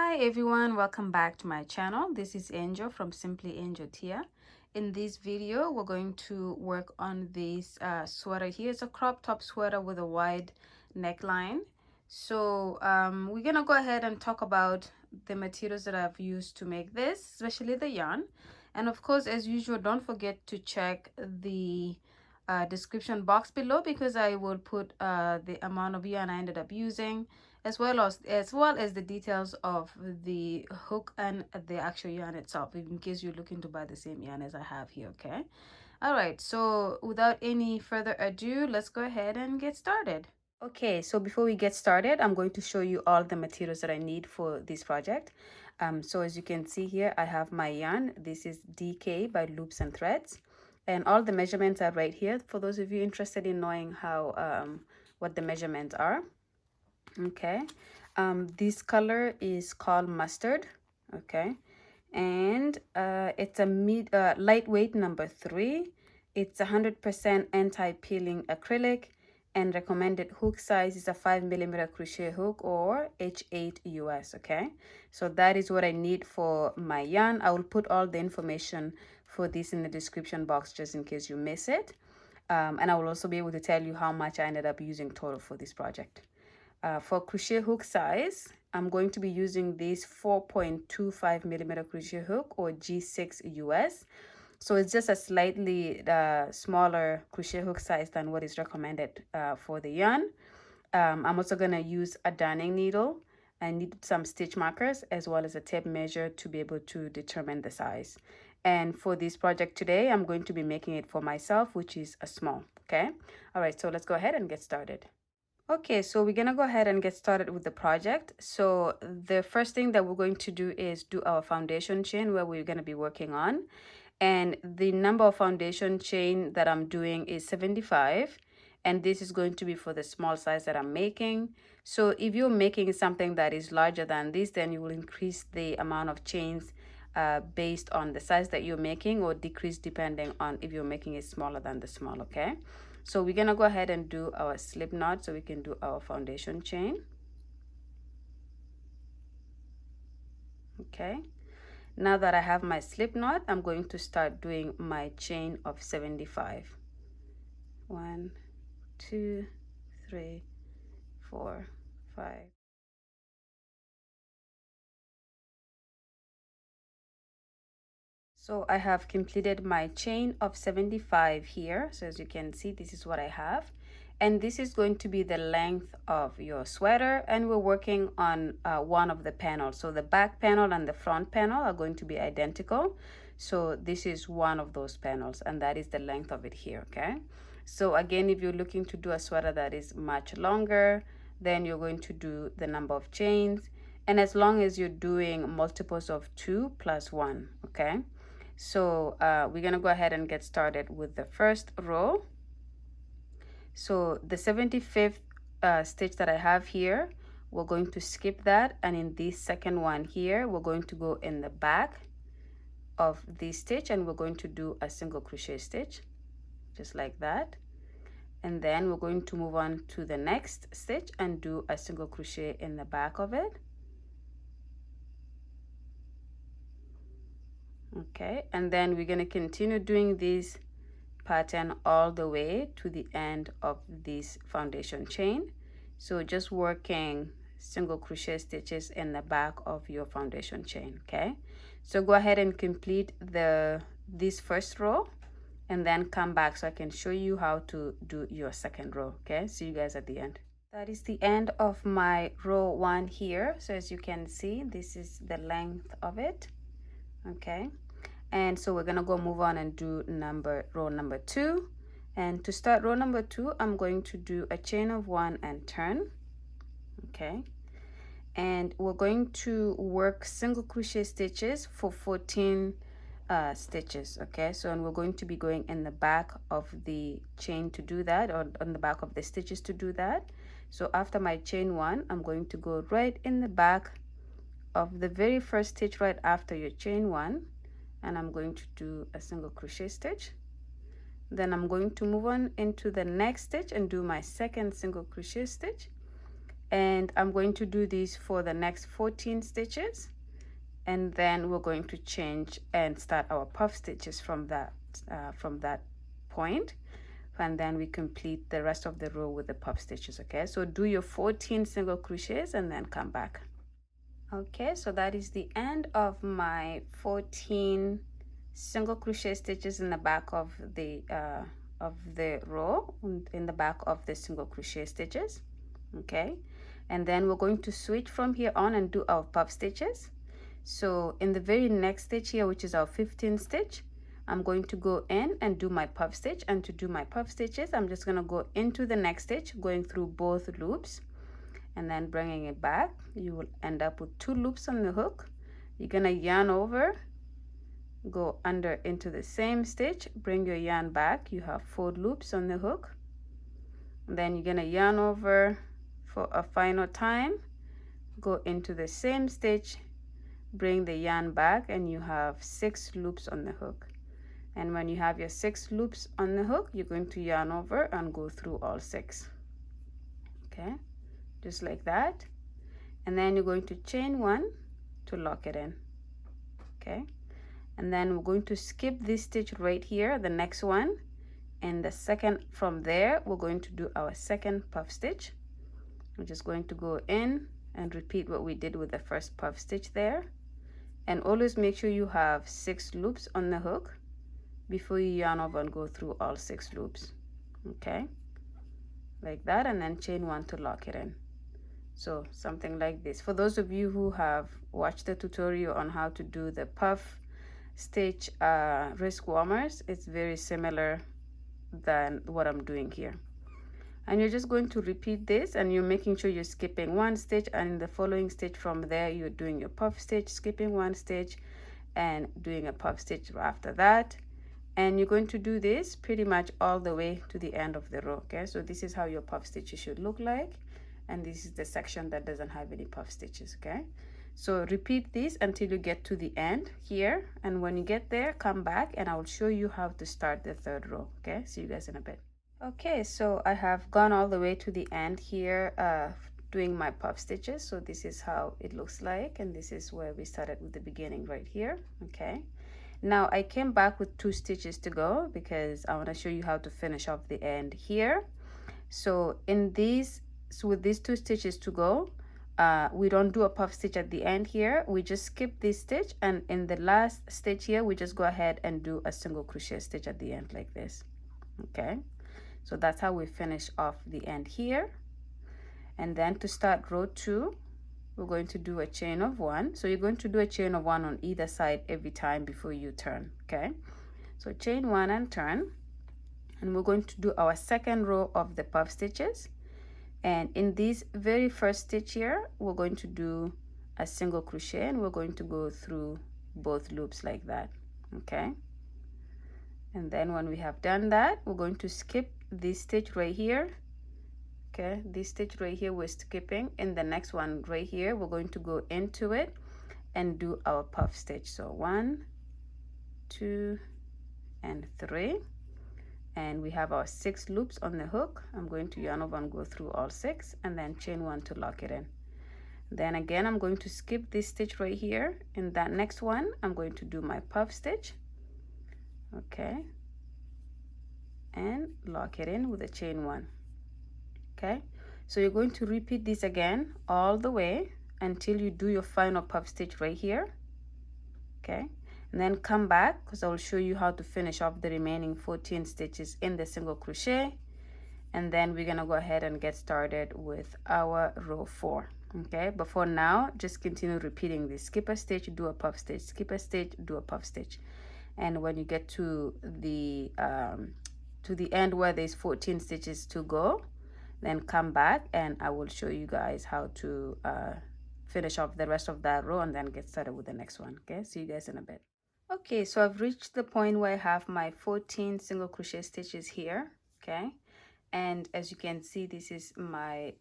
Hi everyone, welcome back to my channel. This is Angel from Simply Angel Tia. In this video, we're going to work on this sweater here. It's a crop top sweater with a wide neckline. So we're gonna go ahead and talk about the materials that I've used to make this, especially the yarn. And of course, as usual, don't forget to check the description box below because I will put the amount of yarn I ended up using, as well as the details of the hook and the actual yarn itself, in case you're looking to buy the same yarn as I have here. Okay, all right, so without any further ado, let's go ahead and get started. Okay, so before we get started, I'm going to show you all the materials that I need for this project. So as you can see here, I have my yarn. This is DK by Loops and Threads, and all the measurements are right here for those of you interested in knowing how what the measurements are. Okay, this color is called mustard. Okay, and it's a lightweight number 3. It's 100% anti-peeling acrylic, and recommended hook size is a 5mm crochet hook or H8 US. Okay, so that is what I need for my yarn. I will put all the information for this in the description box just in case you miss it, and I will also be able to tell you how much I ended up using total for this project. For crochet hook size, I'm going to be using this 4.25mm crochet hook or G6 US. So it's just a slightly smaller crochet hook size than what is recommended for the yarn. I'm also going to use a darning needle. I need some stitch markers as well as a tape measure to be able to determine the size. And for this project today, I'm going to be making it for myself, which is a small. Okay. All right. So let's go ahead and get started. Okay, so we're gonna go ahead and get started with the project. So the first thing that we're going to do is do our foundation chain where we're gonna be working on. And the number of foundation chain that I'm doing is 75. And this is going to be for the small size that I'm making. So if you're making something that is larger than this, then you will increase the amount of chains based on the size that you're making, or decrease depending on if you're making it smaller than the small. Okay, so we're gonna go ahead and do our slip knot so we can do our foundation chain. Okay, now that I have my slip knot, I'm going to start doing my chain of 75. 1, 2, 3, 4, 5. So I have completed my chain of 75 here. So as you can see, this is what I have. And this is going to be the length of your sweater. And we're working on one of the panels. So the back panel and the front panel are going to be identical. So this is one of those panels, and that is the length of it here, okay? So again, if you're looking to do a sweater that is much longer, then you're going to do the number of chains. And as long as you're doing multiples of 2 plus 1, okay? So we're gonna go ahead and get started with the first row. So the 75th stitch that I have here, we're going to skip that, and in this second one here, we're going to go in the back of this stitch, and we're going to do a single crochet stitch just like that. And then we're going to move on to the next stitch and do a single crochet in the back of it. Okay, and then we're going to continue doing this pattern all the way to the end of this foundation chain. So just working single crochet stitches in the back of your foundation chain. Okay, so go ahead and complete this first row and then come back so I can show you how to do your second row. Okay, see you guys at the end. That is the end of my row 1 here. So as you can see, this is the length of it. Okay, and so we're gonna go move on and do row number 2. And to start row number 2, I'm going to do a chain of 1 and turn. Okay, and we're going to work single crochet stitches for 14 stitches. Okay, so and we're going to be going in the back of the chain to do that, or on the back of the stitches to do that. So after my chain 1, I'm going to go right in the back of the very first stitch right after your chain 1, and I'm going to do a single crochet stitch. Then I'm going to move on into the next stitch and do my second single crochet stitch, and I'm going to do this for the next 14 stitches, and then we're going to change and start our puff stitches from that point, and then we complete the rest of the row with the puff stitches. Okay, so do your 14 single crochets and then come back. Okay, so that is the end of my 14 single crochet stitches in the back of the row, in the back of the single crochet stitches. Okay, and then we're going to switch from here on and do our puff stitches. So in the very next stitch here, which is our 15th stitch, I'm going to go in and do my puff stitch, and to do my puff stitches I'm just going to go into the next stitch, going through both loops and then bringing it back. You will end up with 2 loops on the hook. You're going to yarn over, go under into the same stitch, bring your yarn back. You have 4 loops on the hook. And then you're going to yarn over for a final time, go into the same stitch, bring the yarn back, and you have 6 loops on the hook. And when you have your 6 loops on the hook, you're going to yarn over and go through all 6. Okay, just like that. And then you're going to chain 1 to lock it in. Okay, and then we're going to skip this stitch right here, the next one, and the second from there we're going to do our second puff stitch. We're just going to go in and repeat what we did with the first puff stitch there, and always make sure you have 6 loops on the hook before you yarn over and go through all 6 loops. Okay, like that, and then chain 1 to lock it in. So something like this. For those of you who have watched the tutorial on how to do the puff stitch wrist warmers, it's very similar than what I'm doing here. And you're just going to repeat this, and you're making sure you're skipping 1 stitch, and in the following stitch from there you're doing your puff stitch, skipping 1 stitch and doing a puff stitch after that. And you're going to do this pretty much all the way to the end of the row. Okay, so this is how your puff stitches should look like, and this is the section that doesn't have any puff stitches. Okay, so repeat this until you get to the end here, and when you get there, come back and I will show you how to start the 3rd row. Okay, see you guys in a bit. Okay, so I have gone all the way to the end here doing my puff stitches. So this is how it looks like, and this is where we started with the beginning right here. Okay, now I came back with 2 stitches to go because I want to show you how to finish off the end here. So in these, so with these 2 stitches to go, we don't do a puff stitch at the end here. We just skip this stitch, and in the last stitch here we just go ahead and do a single crochet stitch at the end like this. Okay, so that's how we finish off the end here. And then to start row 2, we're going to do a chain of 1. So you're going to do a chain of 1 on either side every time before you turn. Okay, so chain 1 and turn, and we're going to do our 2nd row of the puff stitches. And in this very first stitch here, we're going to do a single crochet, and we're going to go through both loops like that. Okay, and then when we have done that, we're going to skip this stitch right here. Okay, this stitch right here we're skipping. In the next one right here, we're going to go into it and do our puff stitch. So 1, 2 and 3, and we have our 6 loops on the hook. I'm going to yarn over and go through all 6, and then chain 1 to lock it in. Then again, I'm going to skip this stitch right here. In that next one, I'm going to do my puff stitch. Okay, and lock it in with a chain 1. Okay, so you're going to repeat this again all the way until you do your final puff stitch right here. Okay, and then come back because I will show you how to finish off the remaining 14 stitches in the single crochet, and then we're gonna go ahead and get started with our row 4. Okay, but for now, just continue repeating this: skip a stitch, do a puff stitch, skip a stitch, do a puff stitch. And when you get to the end where there's 14 stitches to go, then come back and I will show you guys how to finish off the rest of that row and then get started with the next one. Okay, see you guys in a bit. Okay, so I've reached the point where I have my 14 single crochet stitches here. Okay, and as you can see, this is my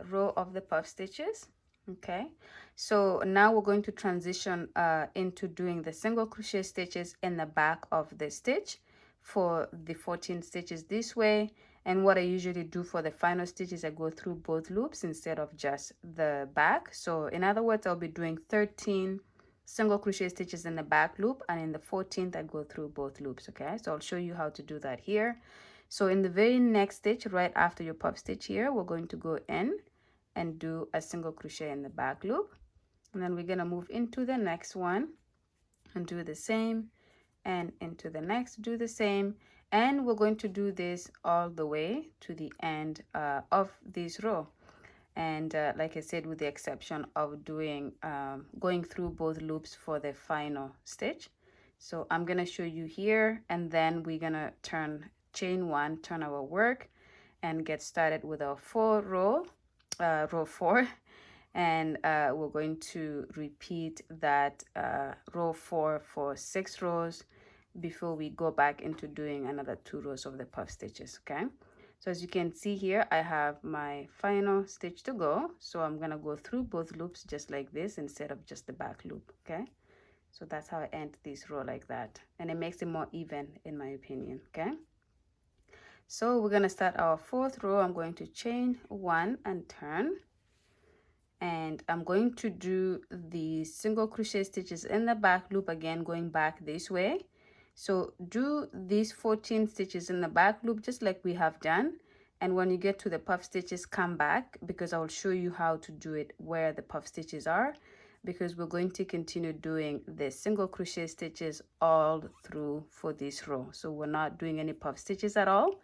row of the puff stitches. Okay, so now we're going to transition into doing the single crochet stitches in the back of the stitch for the 14 stitches this way, And what I usually do for the final stitch is I go through both loops instead of just the back. So in other words, I'll be doing 13 single crochet stitches in the back loop, and in the 14th I go through both loops. Okay, so I'll show you how to do that here. So in the very next stitch, right after your puff stitch here, we're going to go in and do a single crochet in the back loop, and then we're going to move into the next one and do the same, and into the next do the same, and we're going to do this all the way to the end of this row. And like I said, with the exception of doing going through both loops for the final stitch. So I'm gonna show you here, and then we're gonna chain one, turn our work, and get started with our row 4, and we're going to repeat that row 4 for 6 rows before we go back into doing another 2 rows of the puff stitches. Okay, so as you can see here, I have my final stitch to go, so I'm gonna go through both loops just like this instead of just the back loop. Okay, so that's how I end this row, like that, and it makes it more even in my opinion. Okay, so we're gonna start our 4th row. I'm going to chain 1 and turn, and I'm going to do the single crochet stitches in the back loop again, going back this way. So do these 14 stitches in the back loop just like we have done, and when you get to the puff stitches, come back, because I will show you how to do it where the puff stitches are, because we're going to continue doing the single crochet stitches all through for this row. So we're not doing any puff stitches at all.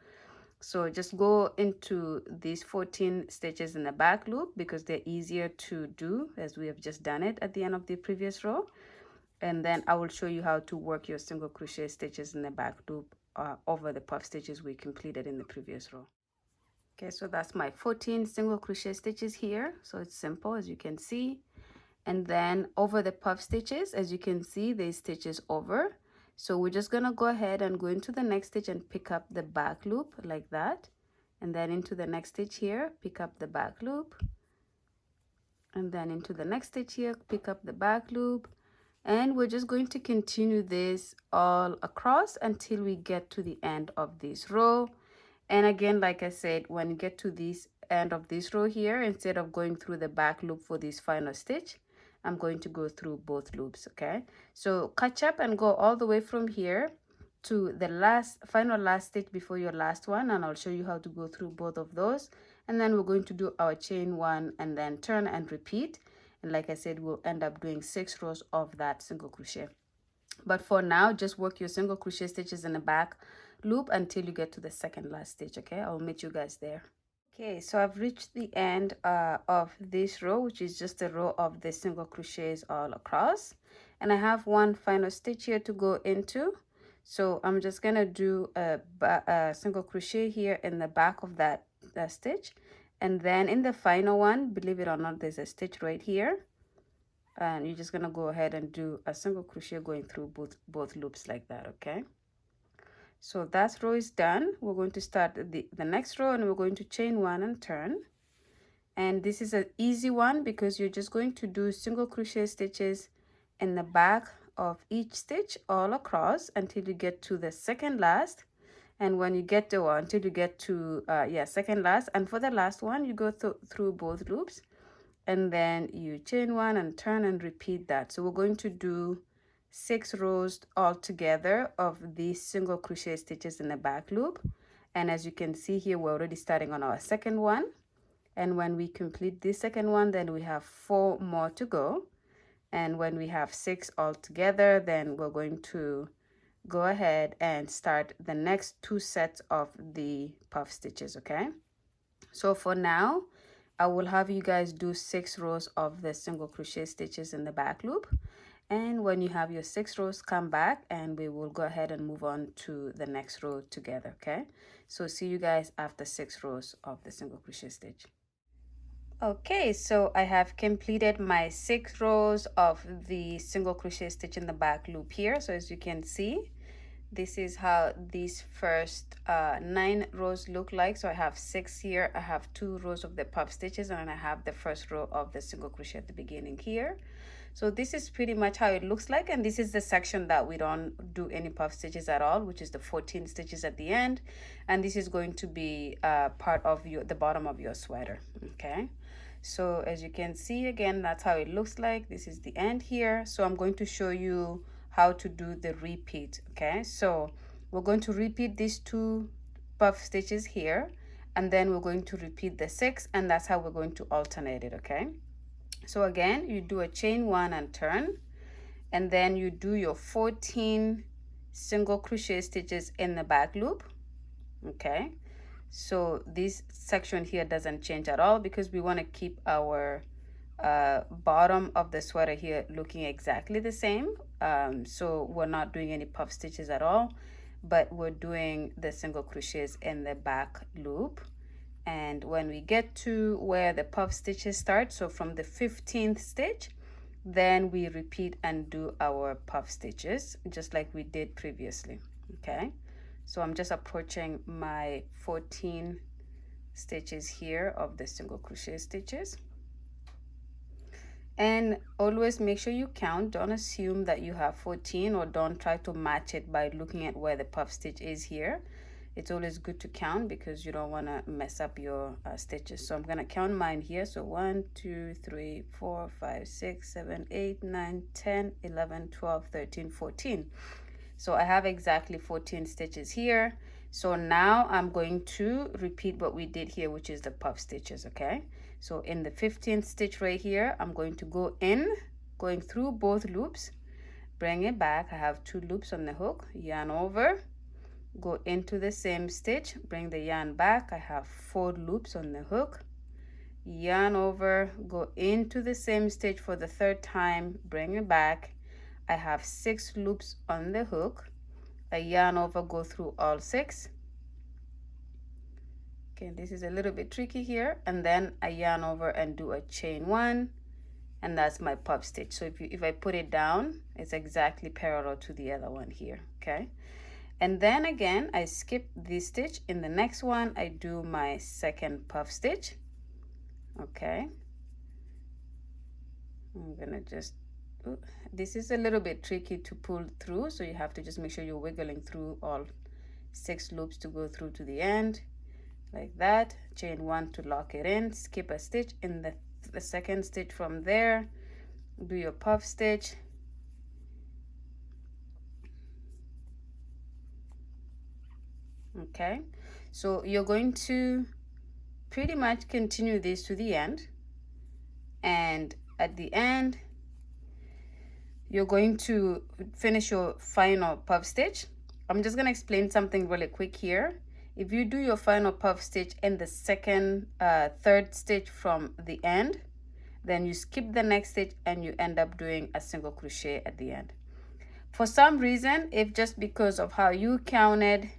So just go into these 14 stitches in the back loop because they're easier to do, as we have just done it at the end of the previous row. And then I will show you how to work your single crochet stitches in the back loop over the puff stitches we completed in the previous row. Okay, so that's my 14 single crochet stitches here. So it's simple, as you can see. And then over the puff stitches, as you can see, there's stitches over. So we're just gonna go ahead and go into the next stitch and pick up the back loop like that, and then into the next stitch here, pick up the back loop, and then into the next stitch here, pick up the back loop, and we're just going to continue this all across until we get to the end of this row. And again, like I said, when you get to this end of this row here, instead of going through the back loop for this final stitch, I'm going to go through both loops. Okay, so catch up and go all the way from here to the final last stitch before your last one, and I'll show you how to go through both of those. And then we're going to do our chain 1 and then turn and repeat, and like I said, we'll end up doing 6 rows of that single crochet. But for now, just work your single crochet stitches in the back loop until you get to the second last stitch. Okay, I'll meet you guys there. Okay, so I've reached the end of this row, which is just a row of the single crochets all across, and I have one final stitch here to go into. So I'm just gonna do a single crochet here in the back of that stitch, and then in the final one, believe it or not, there's a stitch right here, and you're just gonna go ahead and do a single crochet going through both loops like that. Okay, so that row is done. We're going to start the next row, and we're going to chain 1 and turn. And this is an easy one because you're just going to do single crochet stitches in the back of each stitch all across until you get to the second last. And when you get to until you get to second last, and for the last one you go through both loops, and then you chain 1 and turn and repeat that. So we're going to do 6 rows all together of these single crochet stitches in the back loop. And as you can see here, we're already starting on our second one, and when we complete this second one, then we have 4 more to go. And when we have 6 all together, then we're going to go ahead and start the next 2 sets of the puff stitches. Okay, so for now I will have you guys do 6 rows of the single crochet stitches in the back loop, and when you have your 6 rows, come back and we will go ahead and move on to the next row together. Okay, so see you guys after 6 rows of the single crochet stitch. Okay, so I have completed my 6 rows of the single crochet stitch in the back loop here. So as you can see, this is how these first 9 rows look like. So I have 6 here, I have 2 rows of the puff stitches, and then I have the first row of the single crochet at the beginning here. So this is pretty much how it looks like, and this is the section that we don't do any puff stitches at all, which is the 14 stitches at the end, and this is going to be part of the bottom of your sweater. Okay, so as you can see, again, that's how it looks like. This is the end here. So I'm going to show you how to do the repeat. Okay, so we're going to repeat these 2 puff stitches here, and then we're going to repeat the 6, and that's how we're going to alternate it. Okay, so again, you do a chain 1 and turn, and then you do your 14 single crochet stitches in the back loop. Okay, so this section here doesn't change at all because we want to keep our bottom of the sweater here looking exactly the same. So we're not doing any puff stitches at all, but we're doing the single crochets in the back loop. And when we get to where the puff stitches start, so from the 15th stitch, then we repeat and do our puff stitches just like we did previously. Okay, so I'm just approaching my 14 stitches here of the single crochet stitches. And always make sure you count. Don't assume that you have 14, or don't try to match it by looking at where the puff stitch is here. It's always good to count because you don't want to mess up your stitches. So I'm going to count mine here. So 1 2 3 4 5 6 7 8 9 10 11 12 13 14. So I have exactly 14 stitches here. So now I'm going to repeat what we did here, which is the puff stitches. Okay, so in the 15th stitch right here, I'm going to go in, going through both loops, bring it back. I have 2 loops on the hook, yarn over, go into the same stitch, bring the yarn back. I have 4 loops on the hook, yarn over, go into the same stitch for the 3rd time, bring it back. I have 6 loops on the hook, I yarn over, go through all 6. Okay, this is a little bit tricky here, and then I yarn over and do a chain 1, and that's my puff stitch. So if I put it down, it's exactly parallel to the other one here. Okay, and then again I skip this stitch. In the next one I do my 2nd puff stitch. Okay, I'm gonna just, this is a little bit tricky to pull through, so you have to just make sure you're wiggling through all 6 loops to go through to the end, like that. Chain 1 to lock it in, skip a stitch. In the 2nd stitch from there, do your puff stitch. Okay, so you're going to pretty much continue this to the end, and at the end you're going to finish your final puff stitch. I'm just going to explain something really quick here. If you do your final puff stitch in the 2nd, 3rd stitch from the end, then you skip the next stitch and you end up doing a single crochet at the end. For some reason, if just because of how you counted,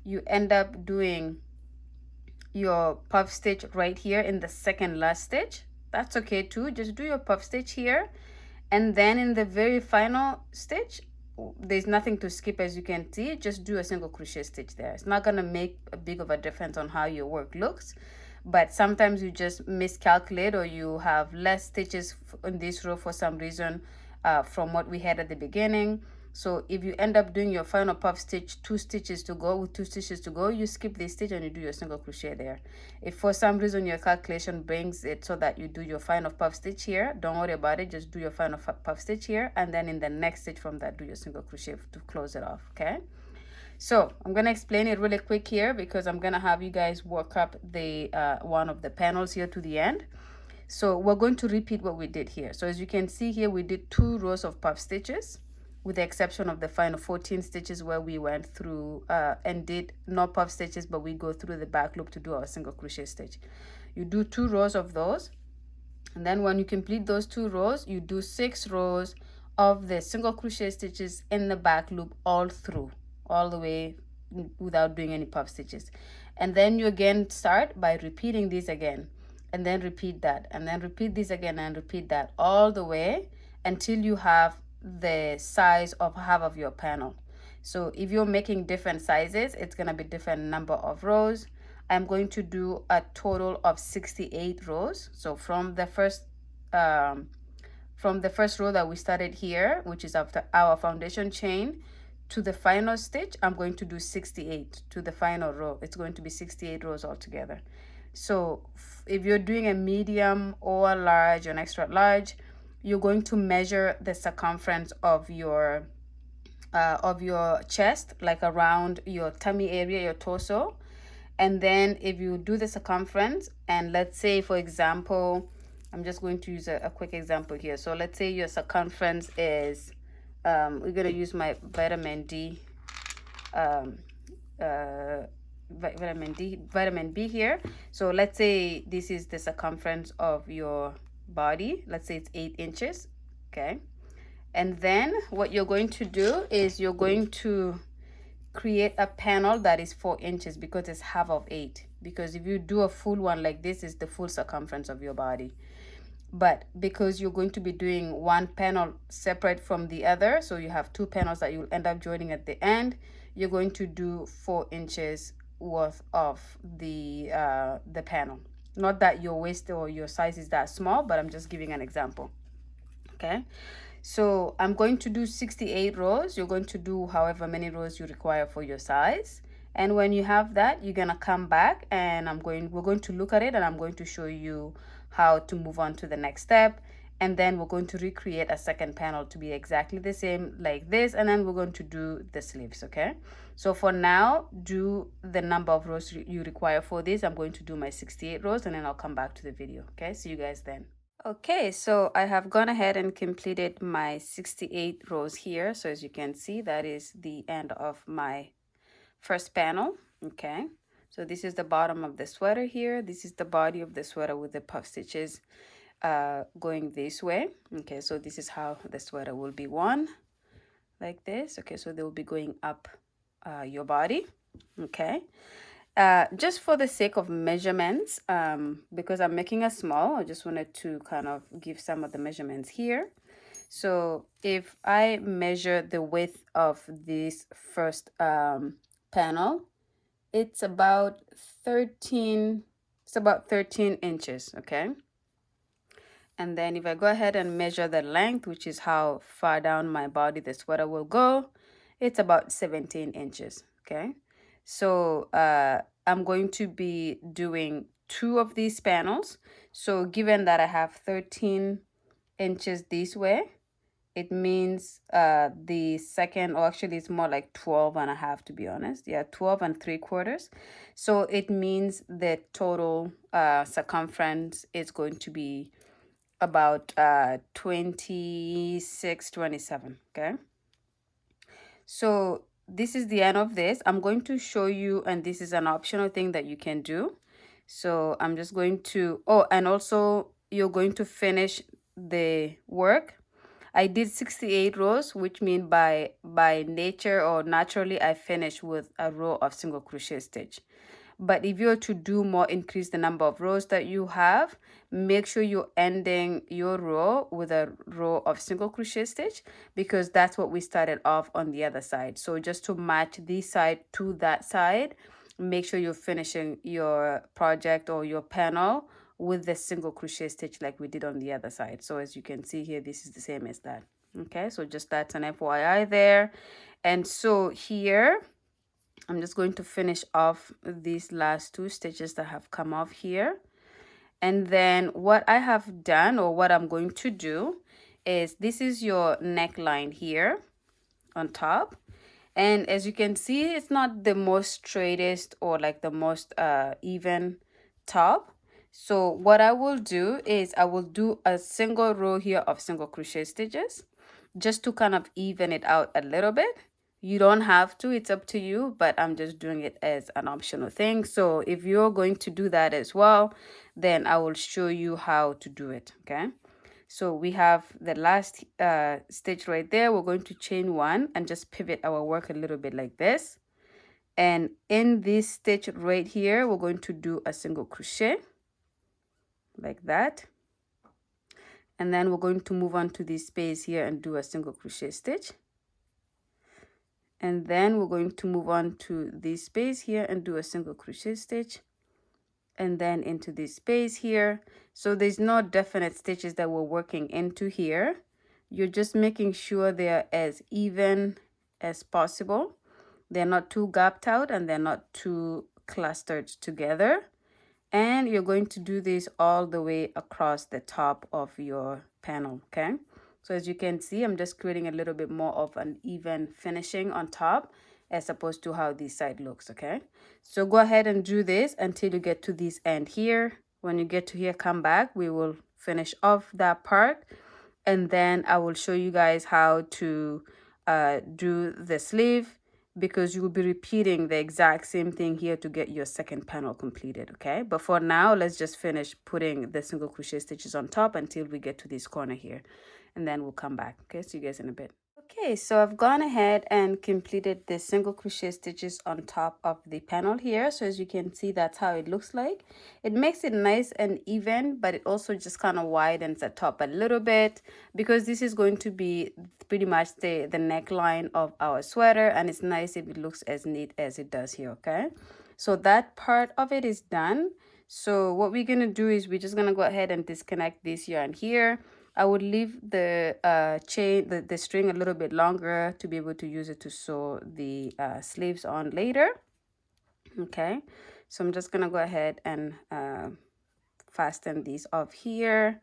you end up doing your puff stitch right here in the 2nd last stitch, that's okay too. Just do your puff stitch here, and then in the very final stitch, there's nothing to skip. As you can see, just do a single crochet stitch there. It's not going to make a big of a difference on how your work looks, but sometimes you just miscalculate, or you have less stitches in this row for some reason from what we had at the beginning. So if you end up doing your final puff stitch 2 stitches to go, with 2 stitches to go, you skip this stitch and you do your single crochet there. If for some reason your calculation brings it so that you do your final puff stitch here, don't worry about it. Just do your final puff stitch here, and then in the next stitch from that, do your single crochet to close it off. Okay, so I'm going to explain it really quick here because I'm going to have you guys work up the one of the panels here to the end. So we're going to repeat what we did here. So as you can see here, we did 2 rows of puff stitches, with the exception of the final 14 stitches where we went through and did no puff stitches, but we go through the back loop to do our single crochet stitch. You do 2 rows of those, and then when you complete those 2 rows, you do 6 rows of the single crochet stitches in the back loop all through, all the way without doing any puff stitches. And then you again start by repeating this again, and then repeat that, and then repeat this again, and repeat that all the way until you have the size of half of your panel. So if you're making different sizes, it's going to be different number of rows. I'm going to do a total of 68 rows. So from the first from the first row that we started here, which is after our foundation chain, to the final stitch, I'm going to do 68 to the final row. It's going to be 68 rows altogether. So if you're doing a medium or a large or an extra large, you're going to measure the circumference of your chest, like around your tummy area, your torso. And then if you do the circumference, and let's say, for example, I'm just going to use a quick example here. So let's say your circumference is, we're going to use my vitamin D, vitamin B here. So let's say this is the circumference of your body. Let's say it's 8 inches. Okay. And then what you're going to do is you're going to create a panel that is 4 inches, because it's half of 8. Because if you do a full one like this, is the full circumference of your body. But because you're going to be doing one panel separate from the other, so you have 2 panels that you'll end up joining at the end, you're going to do 4 inches worth of the panel. Not that your waist or your size is that small, but I'm just giving an example. Okay. So I'm going to do 68 rows. You're going to do however many rows you require for your size. And when you have that, you're going to come back and we're going to look at it, and I'm going to show you how to move on to the next step. And then we're going to recreate a second panel to be exactly the same like this. And then we're going to do the sleeves, okay? So for now, do the number of rows you require for this. I'm going to do my 68 rows, and then I'll come back to the video, okay? See you guys then. Okay, so I have gone ahead and completed my 68 rows here. So as you can see, that is the end of my first panel. Okay, so this is the bottom of the sweater here. This is the body of the sweater with the puff stitches going this way. Okay, so this is how the sweater will be worn, like this. Okay, so they will be going up your body. Okay. Just for the sake of measurements, because I'm making a small, I just wanted to kind of give some of the measurements here. So if I measure the width of this first panel, it's about 13 inches, okay? And then if I go ahead and measure the length, which is how far down my body the sweater will go, it's about 17 inches, okay? So I'm going to be doing 2 of these panels. So given that I have 13 inches this way, it means the second, or actually it's more like 12 and a half, to be honest. Yeah, 12 and 3/4. So it means the total circumference is going to be about 26, 27, okay? So this is the end of this. I'm going to show you, and this is an optional thing that you can do. So I'm just going to, oh, and also you're going to finish the work. I did 68 rows, which means by nature or naturally, I finish with a row of single crochet stitch. But if you're to do more, increase the number of rows that you have, make sure you're ending your row with a row of single crochet stitch, because that's what we started off on the other side. So just to match this side to that side, make sure you're finishing your project or your panel with the single crochet stitch like we did on the other side. So as you can see here, this is the same as that. Okay, so just that's an FYI there. And so here, I'm just going to finish off these last 2 stitches that have come off here. And then what I have done, or what I'm going to do, is this is your neckline here on top. And as you can see, it's not the most straightest or like the most even top. So what I will do is I will do a single row here of single crochet stitches just to kind of even it out a little bit. You don't have to, it's up to you, but I'm just doing it as an optional thing. So if you're going to do that as well, then I will show you how to do it, okay? So we have the last stitch right there. We're going to chain 1 and just pivot our work a little bit like this. And in this stitch right here, we're going to do a single crochet like that. And then we're going to move on to this space here and do a single crochet stitch. And then we're going to move on to this space here and do a single crochet stitch. and then into this space here. So there's no definite stitches that we're working into here. You're just making sure they're as even as possible. They're not too gapped out and they're not too clustered together. And you're going to do this all the way across the top of your panel, okay? So as you can see, I'm just creating a little bit more of an even finishing on top as opposed to how this side looks, okay? So go ahead and do this until you get to this end here. When you get to here, come back. We will finish off that part, and then I will show you guys how to do the sleeve, because you will be repeating the exact same thing here to get your second panel completed, okay? But for now, let's just finish putting the single crochet stitches on top until we get to this corner here, and then we'll come back, okay? See you guys in a bit. Okay, so I've gone ahead and completed the single crochet stitches on top of the panel here. So as you can see, that's how it looks like. It makes it nice and even, but it also just kind of widens the top a little bit, because this is going to be pretty much the neckline of our sweater, and it's nice if it looks as neat as it does here, okay? So that part of it is done. So what we're gonna do is we're just gonna go ahead and disconnect this yarn here. I would leave the chain, the string a little bit longer to be able to use it to sew the sleeves on later. Okay, so I'm just gonna go ahead and fasten these off here,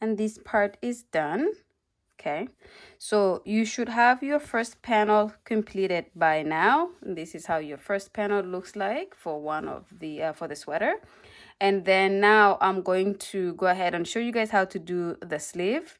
and this part is done. Okay, so you should have your first panel completed by now. This is how your first panel looks like for one of the for the sweater. And then now I'm going to go ahead and show you guys how to do the sleeve.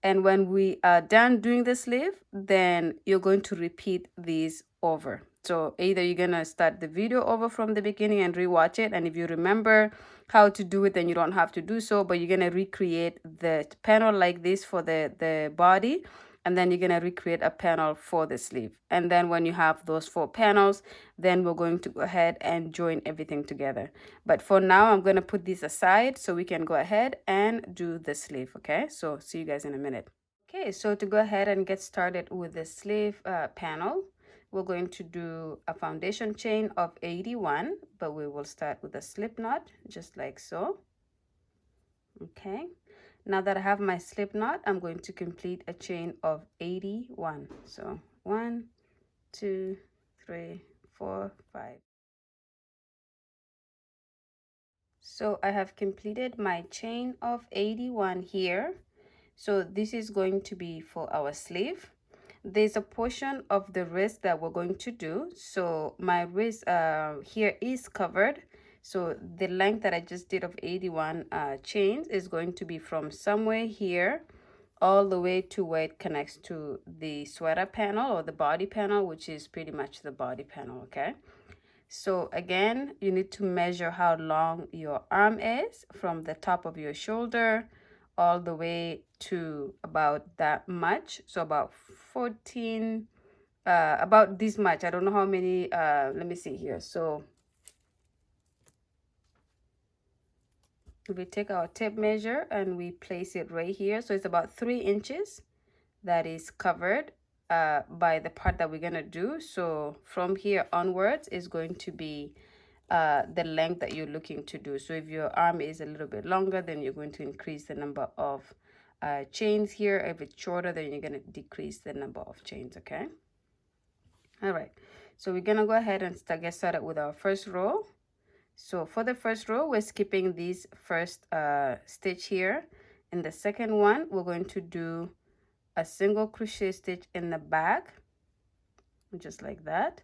And when we are done doing the sleeve, then you're going to repeat these over. So either you're going to start the video over from the beginning and rewatch it. And if you remember how to do it, then you don't have to do so. But you're going to recreate the panel like this for the body. And then you're going to recreate a panel for the sleeve. And then when you have those 4 panels, then we're going to go ahead and join everything together. But for now, I'm going to put this aside so we can go ahead and do the sleeve, okay? So see you guys in a minute. Okay, so to go ahead and get started with the sleeve panel, we're going to do a foundation chain of 81, but we will start with a slip knot, just like so. Okay. Now that I have my slip knot, I'm going to complete a chain of 81. So 1, 2, 3, 4, 5. So I have completed my chain of 81 here. So this is going to be for our sleeve. There's a portion of the wrist that we're going to do. So my wrist here is covered. So the length that I just did of 81 chains is going to be from somewhere here all the way to where it connects to the sweater panel or the body panel, which is pretty much the body panel, okay? So again, you need to measure how long your arm is from the top of your shoulder all the way to about that much. So about 14, about this much. I don't know how many, let me see here. So we take our tape measure and we place it right here. So it's about 3 inches that is covered by the part that we're gonna do. So from here onwards is going to be the length that you're looking to do. So if your arm is a little bit longer, then you're going to increase the number of chains here. If it's shorter, then you're going to decrease the number of chains, okay? All right, so we're going to go ahead and get started with our first row. So for the first row, we're skipping this first stitch here. In the second one, we're going to do a single crochet stitch in the back, just like that.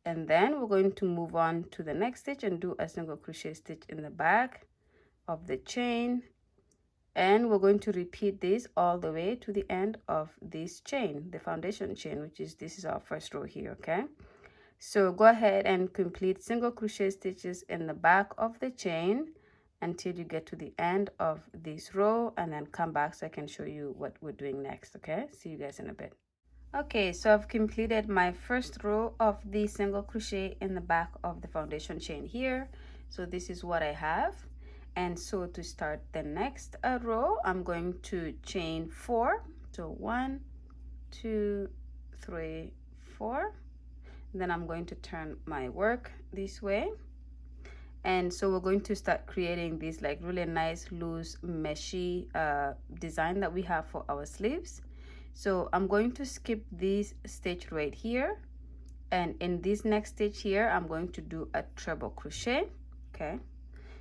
And then we're going to move on to the next stitch and do a single crochet stitch in the back of the chain, and we're going to repeat this all the way to the end of this chain, the foundation chain, which is this is our first row here, okay? So go ahead and complete single crochet stitches in the back of the chain until you get to the end of this row, and then come back so I can show you what we're doing next, okay? See you guys in a bit. Okay, so I've completed my first row of the single crochet in the back of the foundation chain here. So this is what I have. And so to start the next row, I'm going to chain 4. So 1, 2, 3, 4. Then I'm going to turn my work this way. And so we're going to start creating this like really nice loose meshy design that we have for our sleeves. So I'm going to skip this stitch right here, and in this next stitch here I'm going to do a treble crochet. Okay,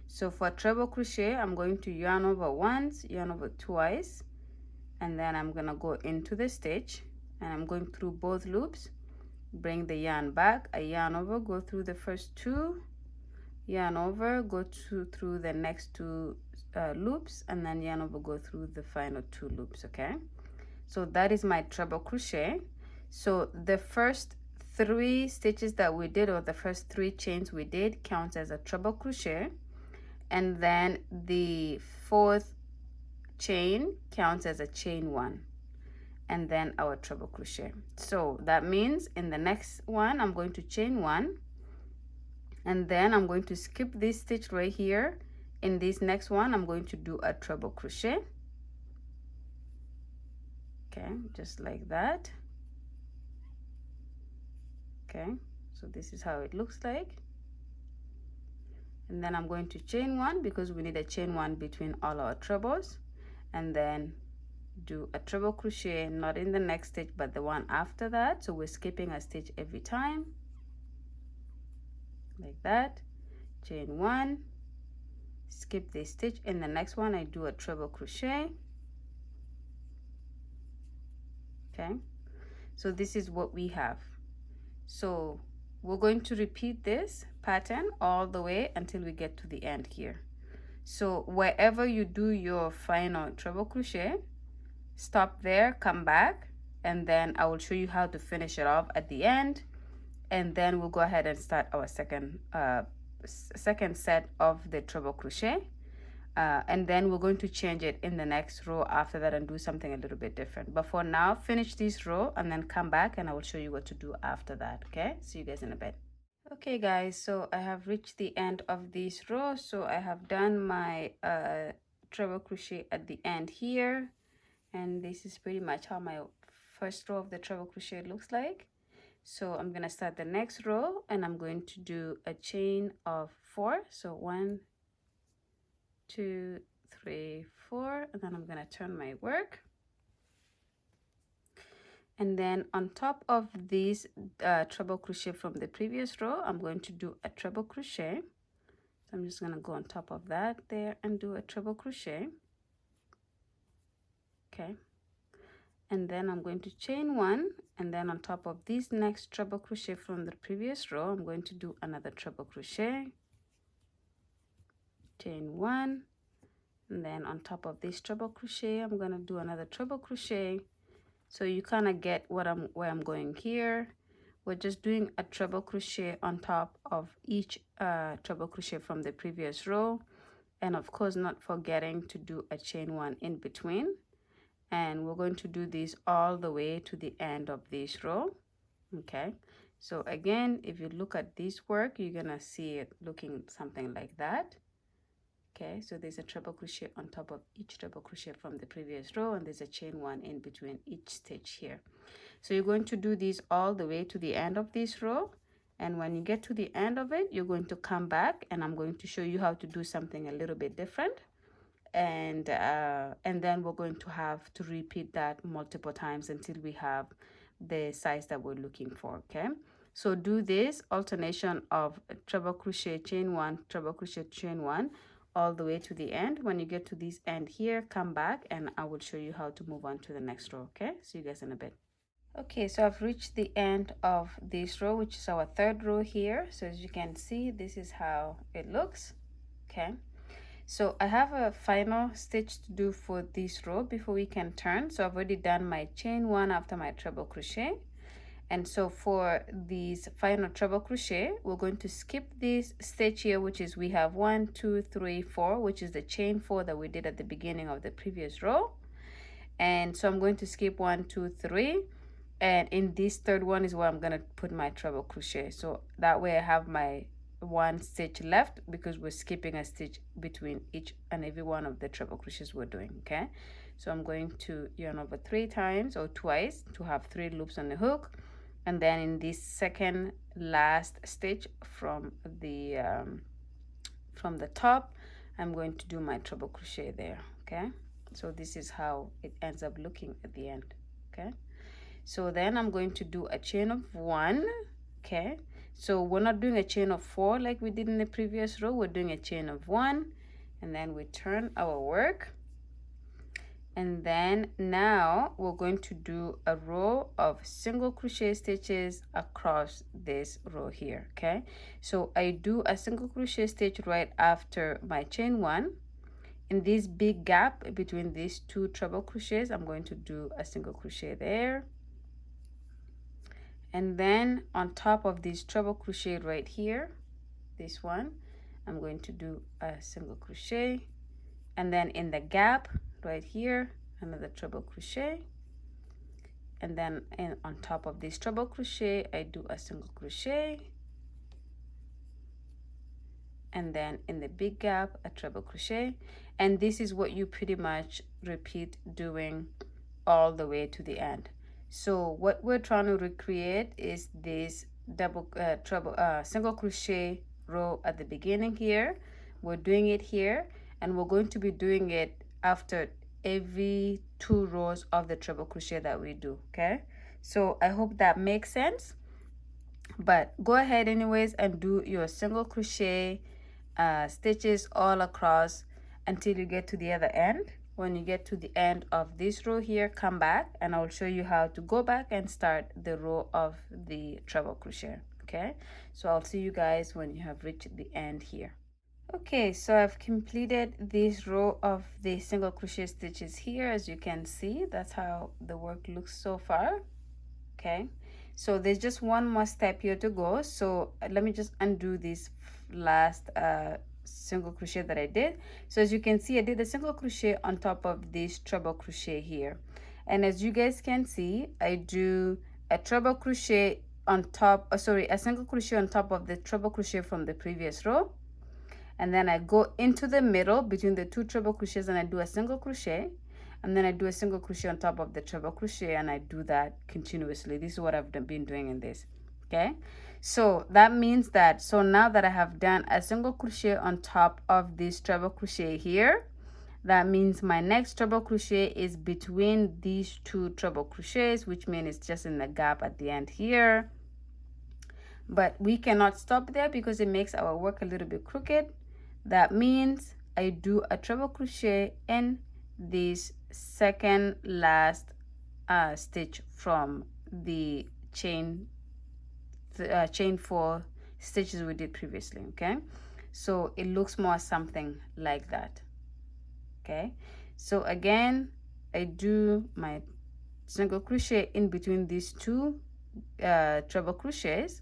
so for treble crochet I'm going to yarn over once, yarn over twice, and then I'm gonna go into the stitch, and I'm going through both loops, bring the yarn back, I yarn over, go through the first two, yarn over, go through the next two loops, and then yarn over, go through the final two loops. Okay, so that is my treble crochet. So the first 3 stitches that we did, or the first 3 chains we did, counts as a treble crochet, and then the 4th chain counts as a chain 1, and then our treble crochet. So that means in the next one I'm going to chain 1, and then I'm going to skip this stitch right here. In this next one I'm going to do a treble crochet. Okay, just like that. Okay, so this is how it looks like. And then I'm going to chain 1 because we need a chain 1 between all our trebles, and then do a treble crochet, not in the next stitch but the one after that. So we're skipping a stitch every time, like that. Chain 1, skip this stitch. In the next one I do a treble crochet. Okay, so this is what we have. So we're going to repeat this pattern all the way until we get to the end here. So wherever you do your final treble crochet, stop there, come back, and then I will show you how to finish it off at the end, and then we'll go ahead and start our second set of the treble crochet, and then we're going to change it in the next row after that and do something a little bit different. But for now, finish this row and then come back and I will show you what to do after that. Okay, see you guys in a bit. Okay guys, so I have reached the end of this row. So I have done my treble crochet at the end here, and this is pretty much how my first row of the treble crochet looks like. So I'm gonna start the next row and I'm going to do a chain of 4. So 1, 2, 3, 4, and then I'm gonna turn my work. And then on top of this treble crochet from the previous row, I'm going to do a treble crochet. So I'm just gonna go on top of that there and do a treble crochet. Okay, and then I'm going to chain 1, and then on top of this next treble crochet from the previous row, I'm going to do another treble crochet, chain 1, and then on top of this treble crochet I'm going to do another treble crochet. So you kind of get where I'm going here. We're just doing a treble crochet on top of each treble crochet from the previous row, and of course not forgetting to do a chain 1 in between. And we're going to do this all the way to the end of this row. Okay, so again, if you look at this work, you're gonna see it looking something like that. Okay, so there's a treble crochet on top of each treble crochet from the previous row, and there's a chain 1 in between each stitch here. So you're going to do this all the way to the end of this row, and when you get to the end of it, you're going to come back and I'm going to show you how to do something a little bit different. And then we're going to have to repeat that multiple times until we have the size that we're looking for. Okay, so do this alternation of treble crochet, chain 1, treble crochet, chain 1 all the way to the end. When you get to this end here, come back and I will show you how to move on to the next row. Okay, see you guys in a bit. Okay, so I've reached the end of this row, which is our 3rd row here. So as you can see, this is how it looks. Okay, so I have a final stitch to do for this row before we can turn. So I've already done my chain 1 after my treble crochet, and so for this final treble crochet, we're going to skip this stitch here, which is we have 1, 2, 3, 4, which is the chain 4 that we did at the beginning of the previous row. And so I'm going to skip 1, 2, 3, and in this 3rd one is where I'm going to put my treble crochet. So that way I have my 1 stitch left because we're skipping a stitch between each and every one of the treble crochets we're doing. Okay, so I'm going to yarn over 3 times or twice to have 3 loops on the hook, and then in this second last stitch from the from the top, I'm going to do my treble crochet there. Okay, so this is how it ends up looking at the end. Okay, so then I'm going to do a chain of 1. Okay, so we're not doing a chain of 4 like we did in the previous row. We're doing a chain of 1, and then we turn our work. And then now we're going to do a row of single crochet stitches across this row here. Okay, so I do a single crochet stitch right after my chain 1. In this big gap between these 2 treble crochets, I'm going to do a single crochet there. And then on top of this treble crochet right here, this one, I'm going to do a single crochet. And then in the gap right here, another treble crochet. And then on top of this treble crochet, I do a single crochet. And then in the big gap, a treble crochet. And this is what you pretty much repeat doing all the way to the end. So what we're trying to recreate is this single crochet row at the beginning here. We're doing it here, and we're going to be doing it after every 2 rows of the treble crochet that we do. Okay, so I hope that makes sense. But go ahead anyways and do your single crochet stitches all across until you get to the other end. When you get to the end of this row here, come back and I'll show you how to go back and start the row of the treble crochet. Okay, so I'll see you guys when you have reached the end here. Okay, so I've completed this row of the single crochet stitches here. As you can see, that's how the work looks so far. Okay, so there's just one more step here to go. So let me just undo this last single crochet that I did. So as you can see, I did a single crochet on top of this treble crochet here, and as you guys can see, I do a treble crochet on top, a single crochet on top of the treble crochet from the previous row, and then I go into the middle between the 2 treble crochets and I do a single crochet, and then I do a single crochet on top of the treble crochet, and I do that continuously. This is what I've been doing in this. Okay, so that means that, so now that I have done a single crochet on top of this treble crochet here, that means my next treble crochet is between these 2 treble crochets, which means it's just in the gap at the end here. But we cannot stop there because it makes our work a little bit crooked. That means I do a treble crochet in this second last stitch from the chain 4 stitches we did previously. Okay, so it looks more something like that. Okay, so again, I do my single crochet in between these 2 treble crochets,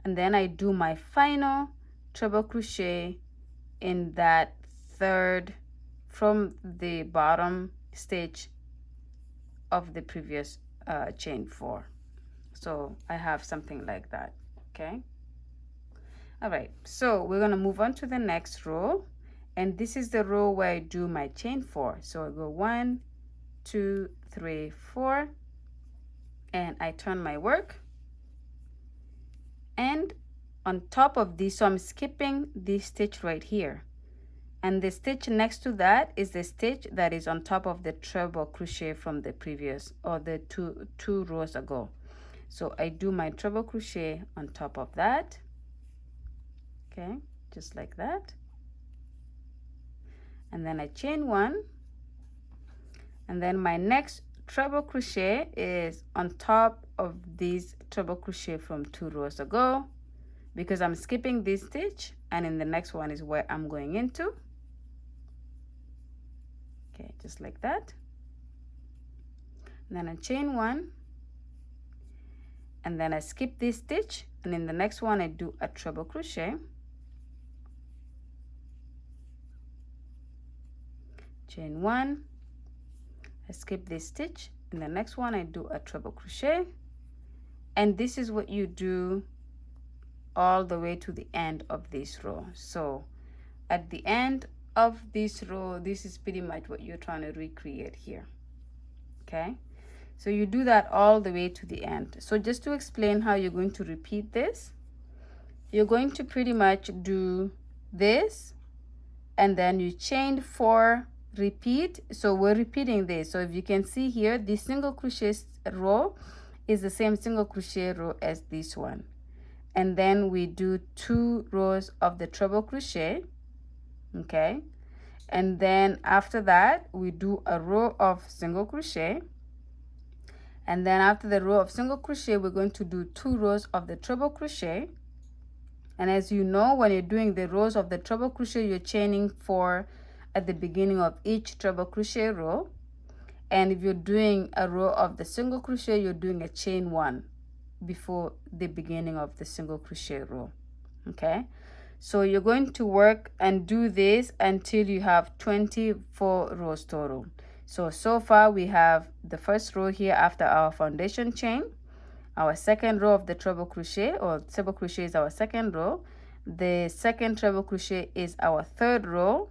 and then I do my final treble crochet in that 3rd from the bottom stitch of the previous chain 4. So I have something like that. Okay, all right, so we're going to move on to the next row, and this is the row where I do my chain 4. So I go 1 2 3 4, and I turn my work, and on top of this, so I'm skipping this stitch right here, and the stitch next to that is the stitch that is on top of the treble crochet from the previous, or the two rows ago. So I do my treble crochet on top of that. Okay, just like that, and then I chain 1, and then my next treble crochet is on top of this treble crochet from 2 rows ago, because I'm skipping this stitch, and in the next one is where I'm going into. Okay, just like that, and then I chain 1, and then I skip this stitch, and in the next one I do a treble crochet, chain 1, I skip this stitch, in the next one I do a treble crochet, and this is what you do all the way to the end of this row. So at the end of this row, this is pretty much what you're trying to recreate here. Okay, so you do that all the way to the end. So just to explain how you're going to repeat this, you're going to pretty much do this and then you chain 4, repeat. So we're repeating this. So if you can see here, this single crochet row is the same single crochet row as this one, and then we do 2 rows of the treble crochet. Okay, and then after that we do a row of single crochet, and then after the row of single crochet we're going to do 2 rows of the treble crochet. And as you know, when you're doing the rows of the treble crochet, you're chaining 4 at the beginning of each treble crochet row. And if you're doing a row of the single crochet, you're doing a chain 1 before the beginning of the single crochet row. Okay, so you're going to work and do this until you have 24 rows total. So far we have the first row here after our foundation chain, our second row of the treble crochet, or treble crochet is our second row, the second treble crochet is our third row,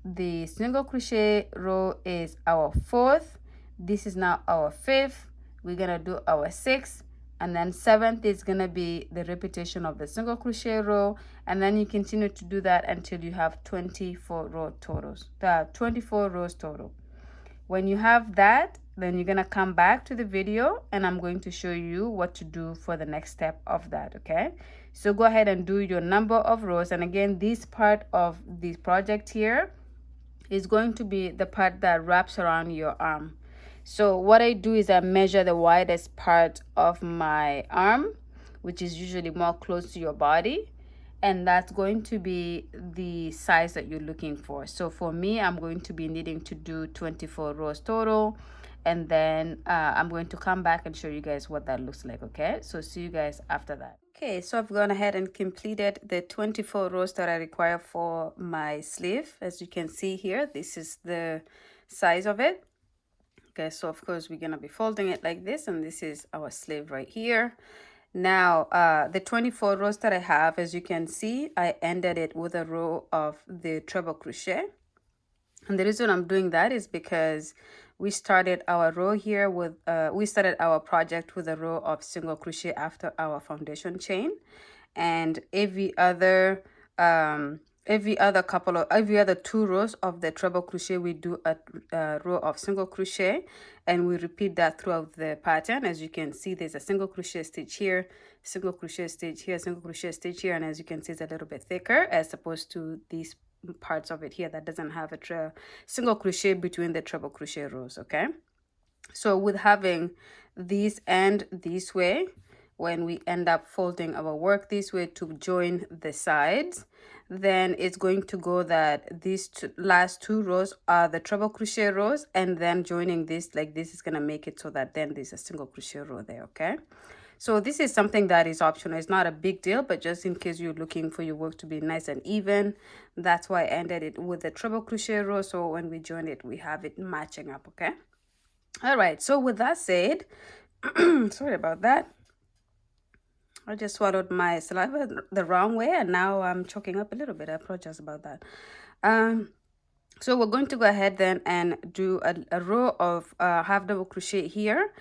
the single crochet row is our fourth, this is now our fifth, we're gonna do our sixth, and then seventh is gonna be the repetition of the single crochet row, and then you continue to do that until you have 24 row totals, 24 rows total. When you have that, then you're gonna come back to the video and I'm going to show you what to do for the next step of that. Okay, so go ahead and do your number of rows. And again, this part of this project here is going to be the part that wraps around your arm. So what I do is I measure the widest part of my arm, which is usually more close to your body, and that's going to be the size that you're looking for. So for me, I'm going to be needing to do 24 rows total, and then I'm going to come back and show you guys what that looks like. Okay, so see you guys after that. Okay, so I've gone ahead and completed the 24 rows that I require for my sleeve. As you can see here, this is the size of it. Okay, so of course we're gonna be folding it like this, and this is our sleeve right here. Now the 24 rows that I have, as you can see, I ended it with a row of the treble crochet, and the reason I'm doing that is because we started our row here with we started our project with a row of single crochet after our foundation chain, and every other 2 rows of the treble crochet we do a row of single crochet, and we repeat that throughout the pattern. As you can see, there's a single crochet stitch here, single crochet stitch here, single crochet stitch here, and as you can see, it's a little bit thicker as opposed to these parts of it here that doesn't have a single crochet between the treble crochet rows. Okay, so with having these end this way, when we end up folding our work this way to join the sides, then it's going to go that these last 2 rows are the treble crochet rows, and then joining this like this is going to make it so that then there's a single crochet row there. Okay, so this is something that is optional. It's not a big deal, but just in case you're looking for your work to be nice and even, that's why I ended it with the treble crochet row, so when we join it we have it matching up. Okay, all right, so with that said, sorry about that, I just swallowed my saliva the wrong way and now I'm choking up a little bit. I apologize about that. So we're going to go ahead then and do a row of half double crochet here,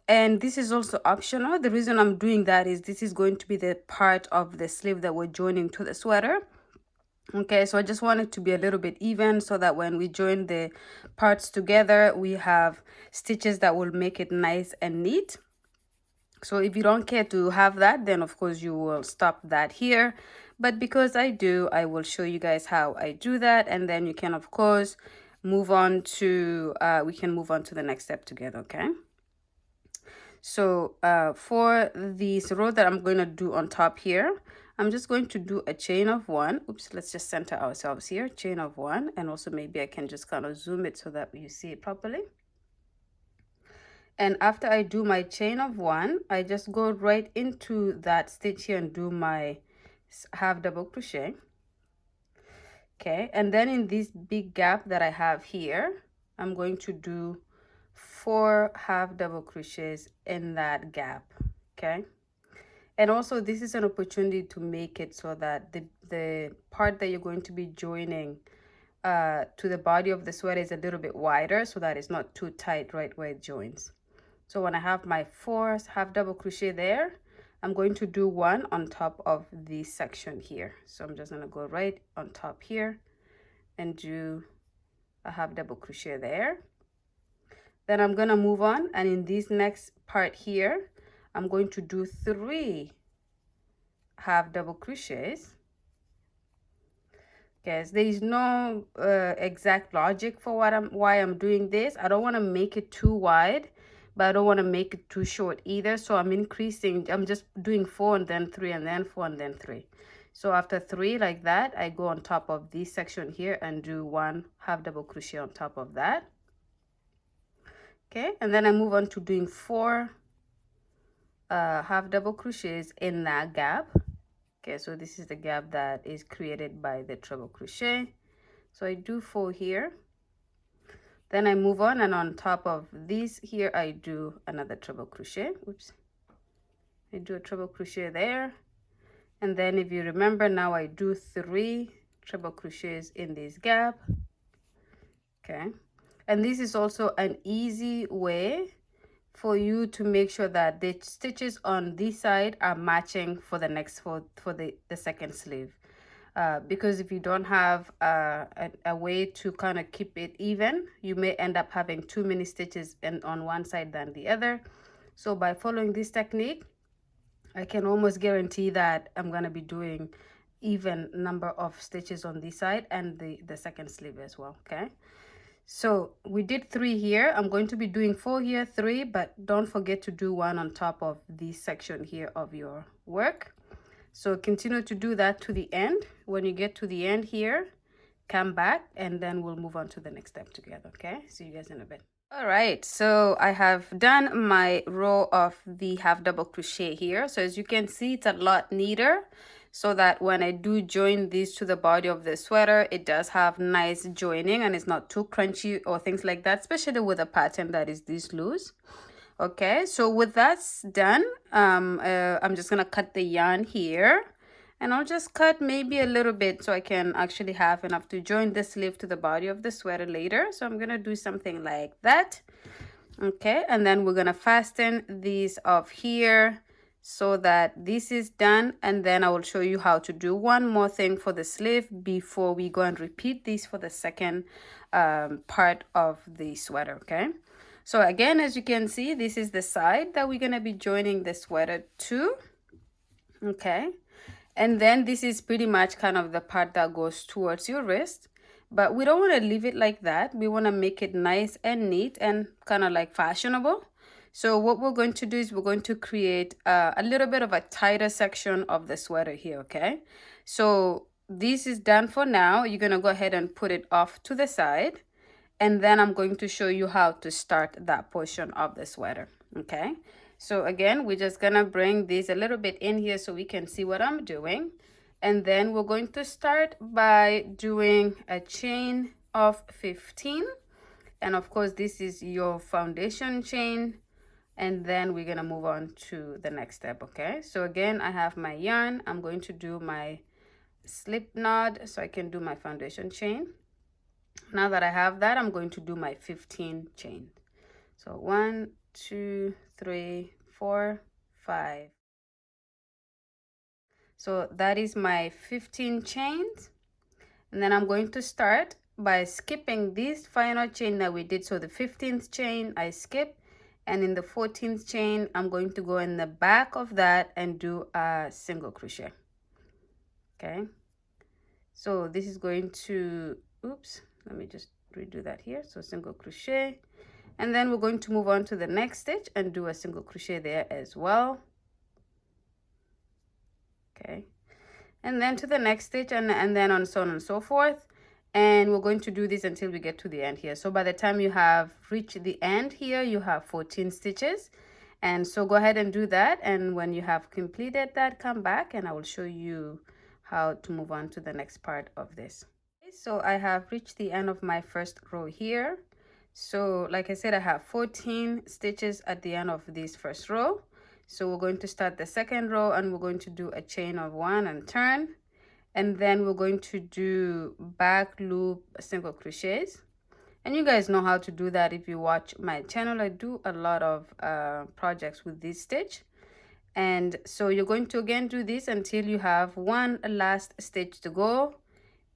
and this is also optional. The reason I'm doing that is this is going to be the part of the sleeve that we're joining to the sweater. Okay, so I just want it to be a little bit even so that when we join the parts together we have stitches that will make it nice and neat. So if you don't care to have that, then of course you will stop that here, but because I do, I will show you guys how I do that, and then you can of course move on to we can move on to the next step together. Okay, so for this row that I'm going to do on top here, I'm just going to do a chain of 1. Oops, let's just center ourselves here, chain of 1, and also maybe I can just kind of zoom it so that you see it properly. And after I do my chain of 1, I just go right into that stitch here and do my half double crochet. Okay, and then in this big gap that I have here, I'm going to do 4 half double crochets in that gap. Okay, and also this is an opportunity to make it so that the part that you're going to be joining to the body of the sweater is a little bit wider, so that it's not too tight right where it joins. So when I have my 4 half double crochet there, I'm going to do 1 on top of this section here. So I'm just going to go right on top here and do a half double crochet there. Then I'm gonna move on, and in this next part here, I'm going to do 3 half double crochets. Guys, there is no exact logic for why I'm doing this. I don't want to make it too wide, but I don't want to make it too short either. So I'm increasing, I'm just doing 4 and then 3 and then 4 and then 3. So after 3 like that, I go on top of this section here and do 1 half double crochet on top of that. Okay, and then I move on to doing 4 half double crochets in that gap. Okay, so this is the gap that is created by the treble crochet. So I do 4 here. Then I move on, and on top of this here, I do another treble crochet. Oops. I do a treble crochet there. And then if you remember, now I do 3 treble crochets in this gap. Okay. And this is also an easy way for you to make sure that the stitches on this side are matching for the next for the second sleeve, because if you don't have a way to kind of keep it even, you may end up having too many stitches on one side than the other. So by following this technique, I can almost guarantee that I'm going to be doing even number of stitches on this side and the second sleeve as well. Okay, so we did 3 here. I'm going to be doing 4 here, 3, but don't forget to do 1 on top of this section here of your work. So continue to do that to the end. When you get to the end here, come back, and then we'll move on to the next step together. Okay, see you guys in a bit. All right, so I have done my row of the half double crochet here. So as you can see, it's a lot neater, so that when I do join this to the body of the sweater, it does have nice joining and it's not too crunchy or things like that, especially with a pattern that is this loose. Okay, so with that's done, I'm just gonna cut the yarn here, and I'll just cut maybe a little bit so I can actually have enough to join the sleeve to the body of the sweater later. So I'm gonna do something like that. Okay, and then we're gonna fasten these off here so that this is done, and then I will show you how to do one more thing for the sleeve before we go and repeat this for the second part of the sweater. Okay, so again, as you can see, this is the side that we're gonna be joining the sweater to. Okay, and then this is pretty much kind of the part that goes towards your wrist, but we don't want to leave it like that. We want to make it nice and neat and kind of like fashionable. So what we're going to do is we're going to create a little bit of a tighter section of the sweater here. Okay, so this is done for now. You're going to go ahead and put it off to the side, and then I'm going to show you how to start that portion of the sweater. Okay, so again, we're just gonna bring this a little bit in here so we can see what I'm doing. And then we're going to start by doing a chain of 15. And of course, this is your foundation chain. And then we're gonna move on to the next step. Okay, so again, I have my yarn. I'm going to do my slip knot so I can do my foundation chain. Now that I have that, I'm going to do my 15 chain. So 1, 2, 3, 4, 5. So that is my 15 chains. And then I'm going to start by skipping this final chain that we did. So the 15th chain I skip, and in the 14th chain I'm going to go in the back of that and do a single crochet. Okay, so this is going to, oops, let me just redo that here. So single crochet, and then we're going to move on to the next stitch and do a single crochet there as well. Okay, and then to the next stitch, and then on so on and so forth. And we're going to do this until we get to the end here. So by the time you have reached the end here, you have 14 stitches. And so go ahead and do that, and when you have completed that, come back and I will show you how to move on to the next part of this. Okay, so I have reached the end of my first row here. So like I said, I have 14 stitches at the end of this first row. So we're going to start the second row, and we're going to do a chain of 1 and turn, and then we're going to do back loop single crochets. And you guys know how to do that if you watch my channel. I do a lot of projects with this stitch. And so you're going to again do this until you have one last stitch to go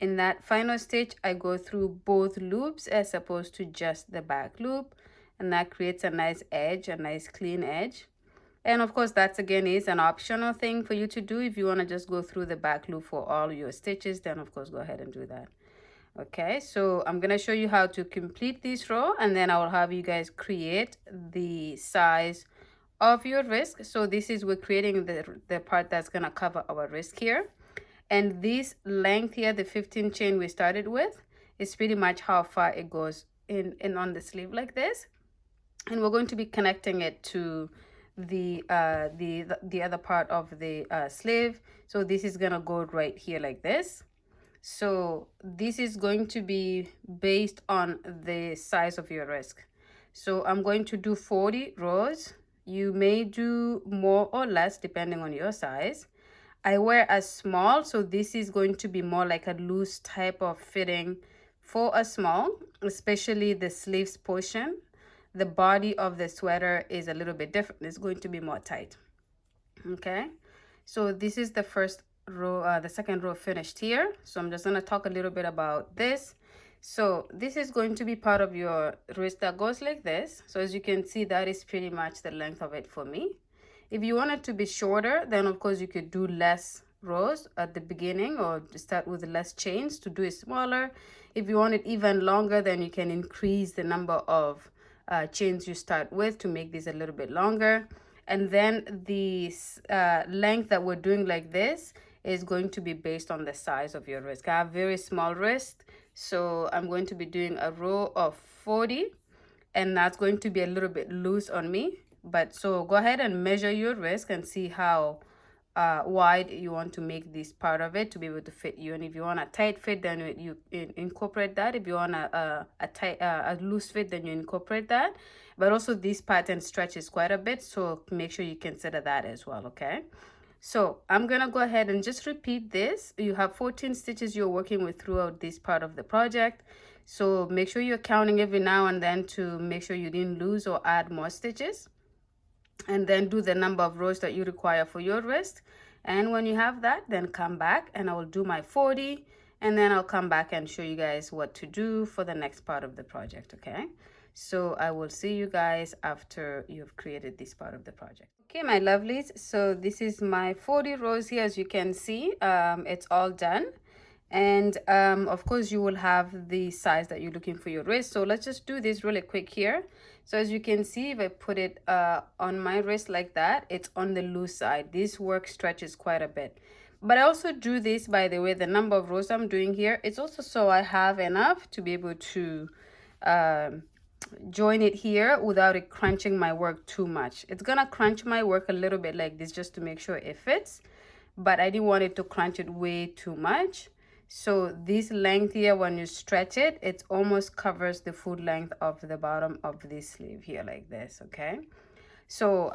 In that final stitch, I go through both loops as opposed to just the back loop, and that creates a nice edge, a nice clean edge. And of course, that's again is an optional thing for you to do. If you want to just go through the back loop for all your stitches, then of course go ahead and do that. Okay, so I'm gonna show you how to complete this row, and then I will have you guys create the size of your wrist. So this is, we're creating the part that's gonna cover our wrist here. And this length here, the 15 chain we started with, is pretty much how far it goes in on the sleeve like this. And we're going to be connecting it to the other part of the sleeve. So this is gonna go right here like this. So this is going to be based on the size of your wrist. So I'm going to do 40 rows. You may do more or less depending on your size. I wear a small, so this is going to be more like a loose type of fitting for a small, especially the sleeves portion. The body of the sweater is a little bit different. It's going to be more tight. Okay, so this is the first row, the second row finished here. So I'm just going to talk a little bit about this. So this is going to be part of your wrist that goes like this. So as you can see, that is pretty much the length of it for me. If you want it to be shorter, then of course you could do less rows at the beginning, or start with less chains to do it smaller. If you want it even longer, then you can increase the number of chains you start with to make this a little bit longer. And then the length that we're doing like this is going to be based on the size of your wrist. I have very small wrist, so I'm going to be doing a row of 40, and that's going to be a little bit loose on me. But so go ahead and measure your wrist and see how wide you want to make this part of it to be able to fit you. And if you want a tight fit, then you incorporate that. If you want a loose fit, then you incorporate that. But also this pattern stretches quite a bit, so make sure you consider that as well. Okay, so I'm gonna go ahead and just repeat this. You have 14 stitches you're working with throughout this part of the project, so make sure you're counting every now and then to make sure you didn't lose or add more stitches. And then do the number of rows that you require for your wrist. And when you have that, then come back and I will do my 40, and then I'll come back and show you guys what to do for the next part of the project. Okay, so I will see you guys after you've created this part of the project. Okay, my lovelies, so this is my 40 rows here. As you can see, it's all done. And of course you will have the size that you're looking for your wrist. So let's just do this really quick here. So as you can see, if I put it on my wrist like that, it's on the loose side. This work stretches quite a bit. But I also do this, by the way, the number of rows I'm doing here, it's also so I have enough to be able to join it here without it crunching my work too much. It's gonna crunch my work a little bit like this just to make sure it fits, but I didn't want it to crunch it way too much. So this length here, when you stretch it, it almost covers the full length of the bottom of this sleeve here like this. Okay, so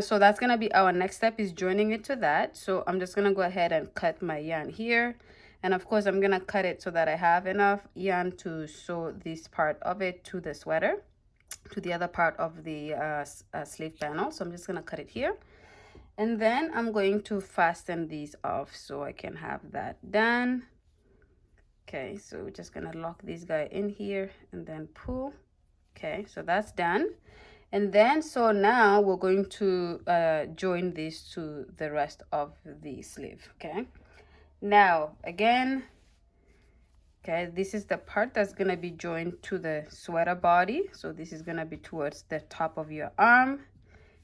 so that's gonna be our next step, is joining it to that. So I'm just gonna go ahead and cut my yarn here, and of course I'm gonna cut it so that I have enough yarn to sew this part of it to the sweater, to the other part of the sleeve panel. So I'm just gonna cut it here, and then I'm going to fasten these off so I can have that done. Okay, so we're just gonna lock this guy in here and then pull. Okay, so that's done. And then so now we're going to join this to the rest of the sleeve. Okay, now again, okay, this is the part that's gonna be joined to the sweater body. So this is gonna be towards the top of your arm,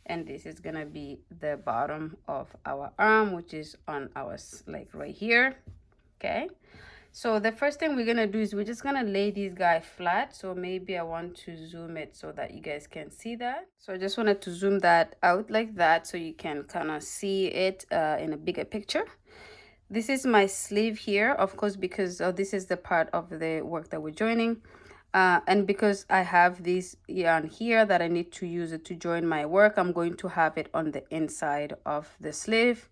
and this is gonna be the bottom of our arm, which is on our, like right here. Okay, so the first thing we're gonna do is we're just gonna lay this guy flat. So maybe I want to zoom it so that you guys can see that. So I just wanted to zoom that out like that so you can kind of see it in a bigger picture. This is my sleeve here, of course, because this is the part of the work that we're joining. And because I have this yarn here that I need to use it to join my work, I'm going to have it on the inside of the sleeve.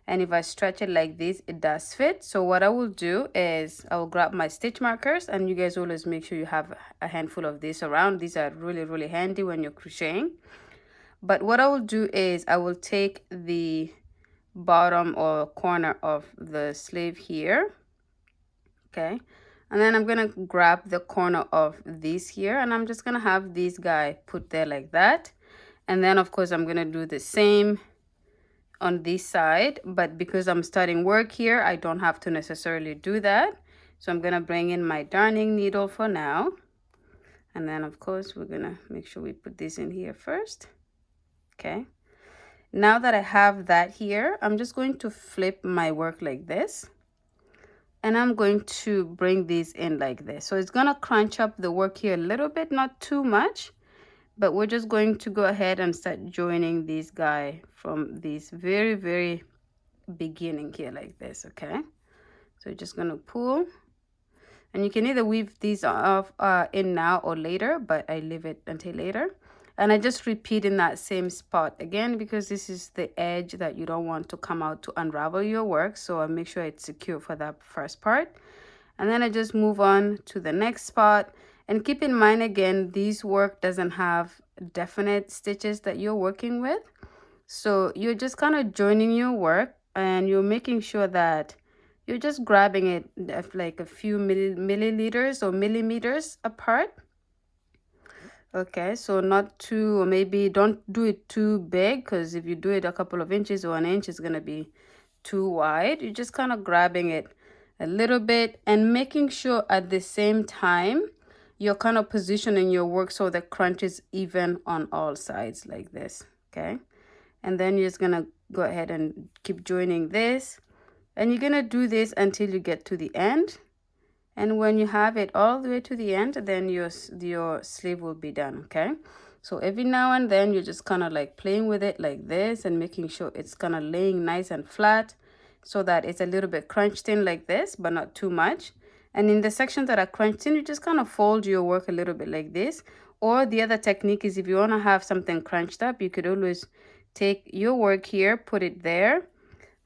And if I stretch it like this, it does fit. So what I will do is I will grab my stitch markers, and you guys always make sure you have a handful of this around. These are really, really handy when you're crocheting. But what I will do is I will take the bottom or corner of the sleeve here. Okay, and then I'm gonna grab the corner of this here, and I'm just gonna have this guy put there like that. And then of course I'm gonna do the same on this side, but because I'm starting work here, I don't have to necessarily do that. So I'm gonna bring in my darning needle for now, and then of course we're gonna make sure we put this in here first. Okay, now that I have that here, I'm just going to flip my work like this, and I'm going to bring these in like this. So it's gonna crunch up the work here a little bit, not too much, but we're just going to go ahead and start joining this guy from this very beginning here like this. Okay, so you're just gonna pull, and you can either weave these off in now or later, but I leave it until later. And I just repeat in that same spot again, because this is the edge that you don't want to come out to unravel your work. So I make sure it's secure for that first part, and then I just move on to the next spot. And keep in mind, again, this work doesn't have definite stitches that you're working with, so you're just kind of joining your work, and you're making sure that you're just grabbing it like a few milliliters or millimeters apart. Okay, so not too, or maybe don't do it too big, because if you do it a couple of inches or an inch, it's going to be too wide. You're just kind of grabbing it a little bit and making sure at the same time you're kind of positioning your work so the crunch is even on all sides like this. Okay, and then you're just going to go ahead and keep joining this, and you're going to do this until you get to the end. And when you have it all the way to the end, then your sleeve will be done. Okay, so every now and then you're just kind of like playing with it like this and making sure it's kind of laying nice and flat, so that it's a little bit crunched in like this, but not too much. And in the sections that are crunched in, you just kind of fold your work a little bit like this. Or the other technique is, if you want to have something crunched up, you could always take your work here, put it there,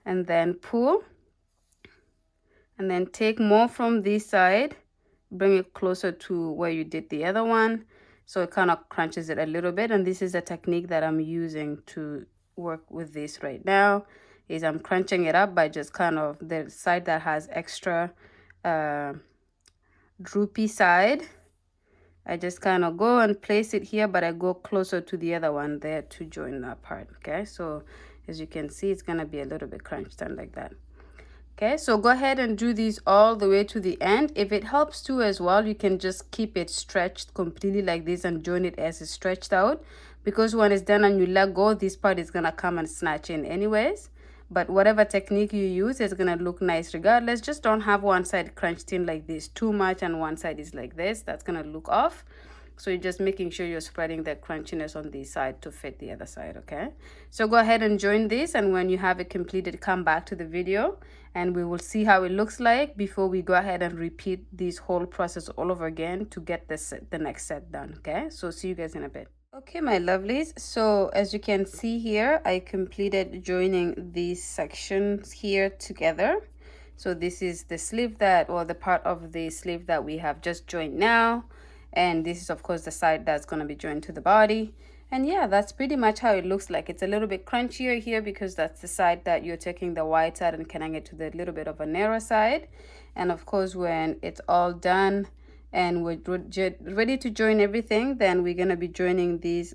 and then pull, and then take more from this side, bring it closer to where you did the other one, so it kind of crunches it a little bit. And this is a technique that I'm using to work with this right now, is I'm crunching it up by just kind of the side that has extra droopy side. I just kind of go and place it here, but I go closer to the other one there to join that part. Okay, so as you can see, it's going to be a little bit crunched in like that. Okay, so go ahead and do these all the way to the end. If it helps too as well, you can just keep it stretched completely like this and join it as it's stretched out, because when it's done and you let go, this part is gonna come and snatch in anyways. But whatever technique you use is gonna look nice regardless. Just don't have one side crunched in like this too much and one side is like this. That's gonna look off. So you're just making sure you're spreading the crunchiness on this side to fit the other side. Okay, so go ahead and join this, and when you have it completed, come back to the video and we will see how it looks like before we go ahead and repeat this whole process all over again to get the next set done. Okay, so see you guys in a bit. Okay, my lovelies, so as you can see here, I completed joining these sections here together. So this is the sleeve that, or the part of the sleeve that we have just joined now. And this is of course the side that's going to be joined to the body. And yeah, that's pretty much how it looks like. It's a little bit crunchier here because that's the side that you're taking the wide side and connecting it to the little bit of a narrow side. And of course, when it's all done and we're ready to join everything, then we're going to be joining these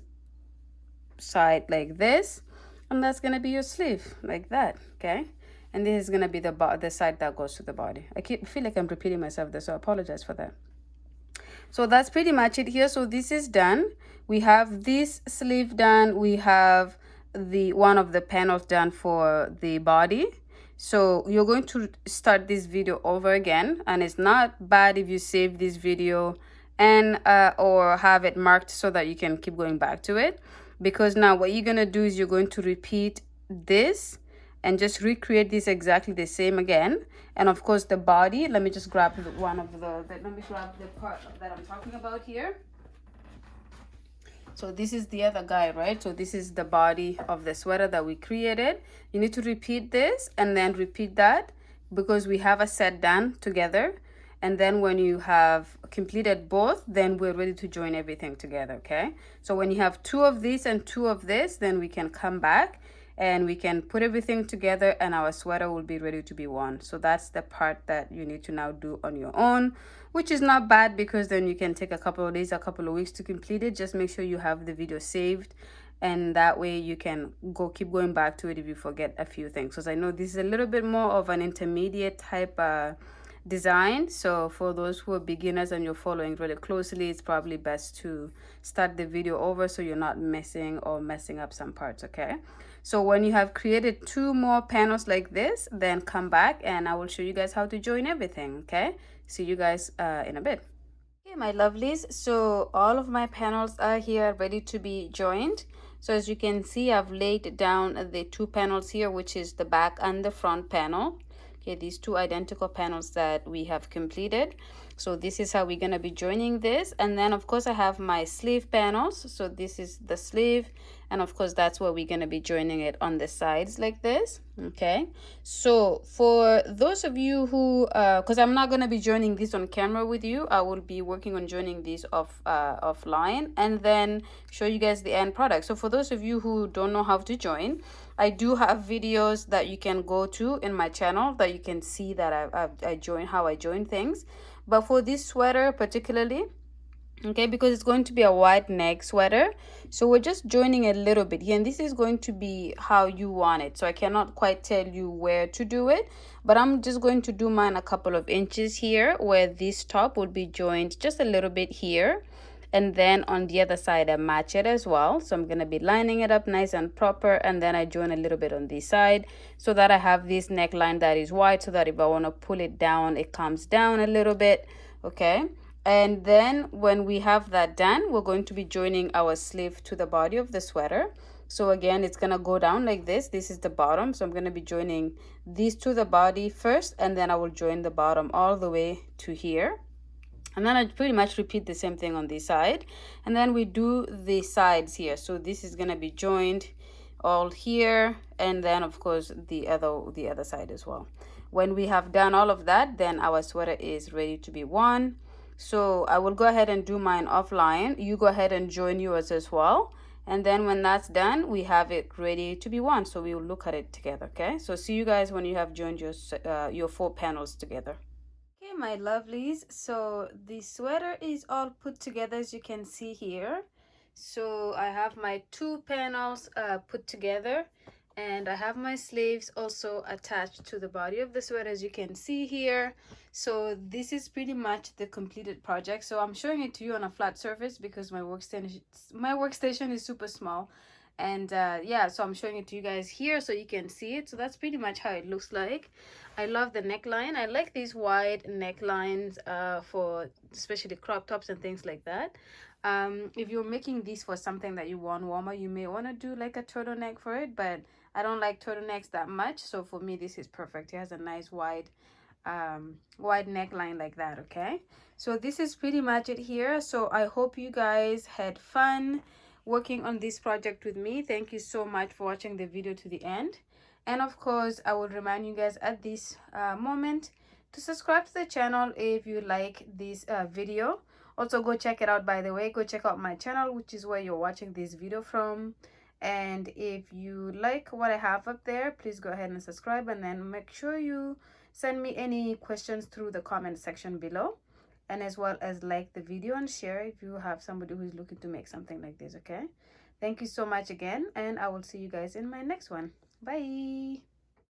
side like this, and that's going to be your sleeve like that. Okay, and this is going to be the side that goes to the body. I feel like I'm repeating myself there, so I apologize for that. So that's pretty much it here. So this is done. We have this sleeve done. We have the one of the panels done for the body. So you're going to start this video over again, and it's not bad if you save this video and or have it marked so that you can keep going back to it, because now what you're going to do is you're going to repeat this and just recreate this exactly the same again. And of course the body, let me just grab one of let me grab the part that I'm talking about here. So this is the other guy, right? So this is the body of the sweater that we created. You need to repeat this and then repeat that, because we have a set done together. And then when you have completed both, then we're ready to join everything together. Okay, so when you have two of these and two of this, then we can come back and we can put everything together and our sweater will be ready to be worn. So that's the part that you need to now do on your own, which is not bad because then you can take a couple of days, a couple of weeks to complete it. Just make sure you have the video saved, and that way you can keep going back to it if you forget a few things, because I know this is a little bit more of an intermediate type design. So for those who are beginners and you're following really closely, it's probably best to start the video over so you're not messing up some parts. Okay, so when you have created 2 more panels like this, then come back and I will show you guys how to join everything. Okay, see you guys in a bit. Okay, my lovelies, so all of my panels are here ready to be joined. So as you can see, I've laid down the 2 panels here, which is the back and the front panel. Okay, these 2 identical panels that we have completed. So this is how we're going to be joining this. And then of course I have my sleeve panels. So this is the sleeve, and of course that's where we're going to be joining it on the sides like this. Okay, so for those of you who because I'm not going to be joining this on camera with you, I will be working on joining these offline and then show you guys the end product. So for those of you who don't know how to join, I do have videos that you can go to in my channel that you can see that I join, how I join things. But for this sweater particularly, okay, because it's going to be a wide neck sweater, so we're just joining a little bit here, and this is going to be how you want it. So I cannot quite tell you where to do it, but I'm just going to do mine a couple of inches here where this top would be joined just a little bit here, and then on the other side I match it as well. So I'm going to be lining it up nice and proper, and then I join a little bit on this side so that I have this neckline that is wide, so that if I want to pull it down, it comes down a little bit. Okay, and then when we have that done, we're going to be joining our sleeve to the body of the sweater. So again, it's going to go down like this. This is the bottom, so I'm going to be joining these to the body first, and then I will join the bottom all the way to here. And then I pretty much repeat the same thing on this side, and then we do the sides here. So this is going to be joined all here, and then of course the other side as well. When we have done all of that, then our sweater is ready to be worn. So I will go ahead and do mine offline. You go ahead and join yours as well, and then when that's done, we have it ready to be worn. So we will look at it together. Okay, so see you guys when you have joined your 4 panels together. Okay, my lovelies, so the sweater is all put together as you can see here. So I have my 2 panels put together, and I have my sleeves also attached to the body of the sweater as you can see here. So this is pretty much the completed project. So I'm showing it to you on a flat surface because my workstation is super small, and yeah, so I'm showing it to you guys here so you can see it. So that's pretty much how it looks like. I love the neckline. I like these wide necklines for especially crop tops and things like that. If you're making these for something that you want warmer, you may want to do like a turtleneck for it, but I don't like turtlenecks that much. So for me, this is perfect. It has a nice wide neckline like that. Okay, so this is pretty much it here. So I hope you guys had fun working on this project with me. Thank you so much for watching the video to the end. And of course, I will remind you guys at this moment to subscribe to the channel if you like this video. Also, go check it out, by the way. Go check out my channel, which is where you're watching this video from. And if you like what I have up there, please go ahead and subscribe, and then make sure you send me any questions through the comment section below, and as well as like the video and share if you have somebody who's looking to make something like this. Okay, thank you so much again, and I will see you guys in my next one. Bye.